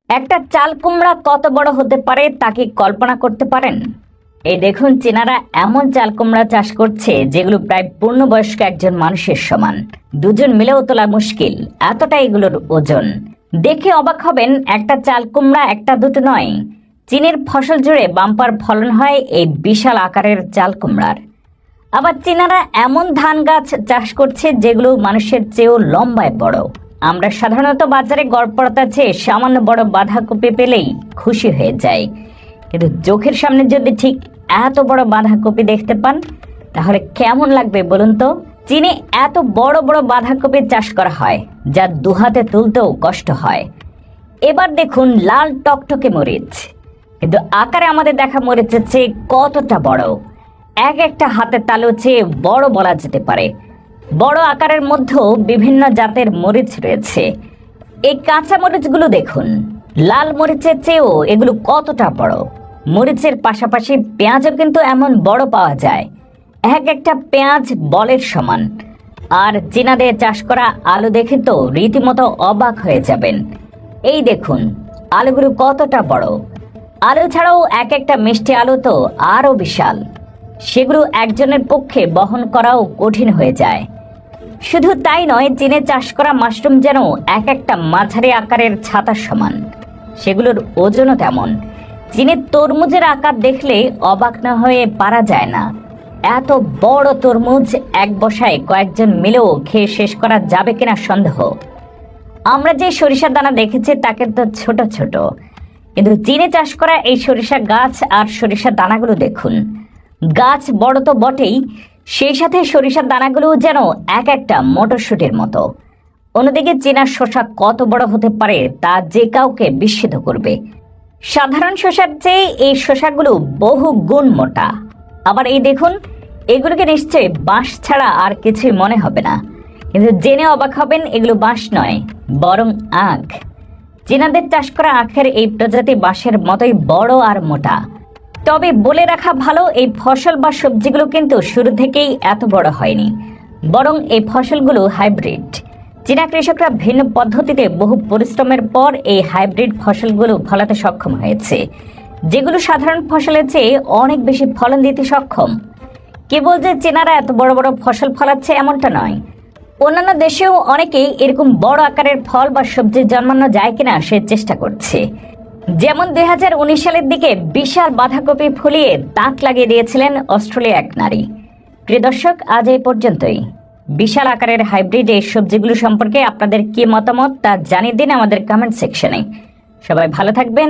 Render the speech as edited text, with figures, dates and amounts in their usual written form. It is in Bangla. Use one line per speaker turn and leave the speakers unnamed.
একটা চাল কুমড়া কত বড় হতে পারে তা কি কল্পনা করতে পারেন? এই দেখুন, চীনারা এমন চাল কুমড়া চাষ করছে যেগুলো প্রায় পূর্ণবয়স্ক একজন মানুষের সমান। দুজন মিলেও তোলা মুশকিল, এতটা এগুলোর ওজন। দেখে অবাক হবেন, একটা চাল কুমড়া একটা দুটো নয়, চীনের ফসল জুড়ে বাম্পার ফলন হয় এই বিশাল আকারের চাল কুমড়ার। আবার চীনারা এমন ধান গাছ চাষ করছে যেগুলো মানুষের চেয়েও লম্বায় বড়। আমরা সাধারণত বাজারে গড়পড়তা চেয়ে সামান্য বড় বাঁধাকপি পেলেই খুশি হয়ে যাই, কিন্তু চোখের সামনে যদি ঠিক এত বড় বাঁধাকপি দেখতে পান তাহলে কেমন লাগবে বলুন তো? চীনে এত বড় বড় বাঁধাকপি চাষ করা হয় যা দুহাতে তুলতেও কষ্ট হয়। এবার দেখুন লাল টকটকে মরিচ, কিন্তু আকারে আমাদের দেখা মরিচের চেয়ে কতটা বড়। এক একটা হাতের তালু চেয়ে বড় বলা যেতে পারে। বড় আকারের মধ্যেও বিভিন্ন জাতের মরিচ রয়েছে। এই কাঁচা মরিচগুলো দেখুন, লাল মরিচের চেয়েও এগুলো কতটা বড়। মরিচের পাশাপাশি পেঁয়াজও কিন্তু এমন বড় পাওয়া যায়, এক একটা পেঁয়াজ বলের সমান। আর চীনাদের চাষ করা আলু দেখে তো রীতিমতো অবাক হয়ে যাবেন। এই দেখুন আলুগুলো কতটা বড়। আলু ছাড়াও এক একটা মিষ্টি আলু তো আরও বিশাল, সেগুলো একজনের পক্ষে বহন করাও কঠিন হয়ে যায়। শুধু তাই নয়, চীনে চাষ করা মাশরুম যেন এক একটা মাঝারি আকারের ছাতার সমান, সেগুলোর ওজনও তেমন। চীনের তরমুজের আকার দেখলে অবাক না হয়ে পারা যায় না। এত বড় তরমুজ এক বসায় কয়েকজন মিলেও খেয়ে শেষ করা যাবে কিনা সন্দেহ। আমরা যে সরিষার দানা দেখেছি তা কিন্তু ছোট ছোট, কিন্তু চীনে চাষ করা এই সরিষা গাছ আর সরিষার দানাগুলো দেখুন, গাছ বড় তো বটেই, সেই সাথে সরিষার দানাগুলো যেন এক একটা মটরশুঁটির মতো। অন্যদিকে চীনার শসা কত বড় হতে পারে তা যে কাউকে বিস্মিত করবে। সাধারণ শসার চেয়ে এই শসাগুলো বহু গুণ মোটা। আবার এই দেখুন, এগুলোকে নিশ্চয়ই বাঁশ ছাড়া আর কিছুই মনে হবে না, কিন্তু জেনে অবাক হবেন এগুলো বাঁশ নয়, বরং আখ। চীনাদের চাষ করা আখের এই প্রজাতি বাঁশের মতোই বড় আর মোটা। তবে বলে রাখা ভালো, এই ফসল বা সবজিগুলো কিন্তু শুরু থেকেই এত বড় হয়নি, বরং এই ফসলগুলো হাইব্রিড। চীনা কৃষকরা ভিন্ন পদ্ধতিতে বহু পরিশ্রমের পর এই হাইব্রিড ফসলগুলো ফলাতে সক্ষম হয়েছে, যেগুলো সাধারণ ফসলের চেয়ে অনেক বেশি ফলন দিতে সক্ষম। কেবল যে চীনারা এত বড় বড় ফসল ফলাচ্ছে এমনটা নয়, অন্যান্য দেশেও অনেকেই এরকম বড় আকারের ফল বা সবজি জন্মানো যায় কিনা সে চেষ্টা করছে। যেমন 2019 সালের দিকে বিশাল বাঁধাকপি ফুলিয়ে তাক লাগিয়ে দিয়েছিলেন অস্ট্রেলিয়া এক নারী। প্রিয় দর্শক, আজ এই পর্যন্তই। বিশাল আকারের হাইব্রিড এই সবজিগুলো সম্পর্কে আপনাদের কি মতামত তা জানিয়ে দিন আমাদের কমেন্ট সেকশনে। সবাই ভালো থাকবেন,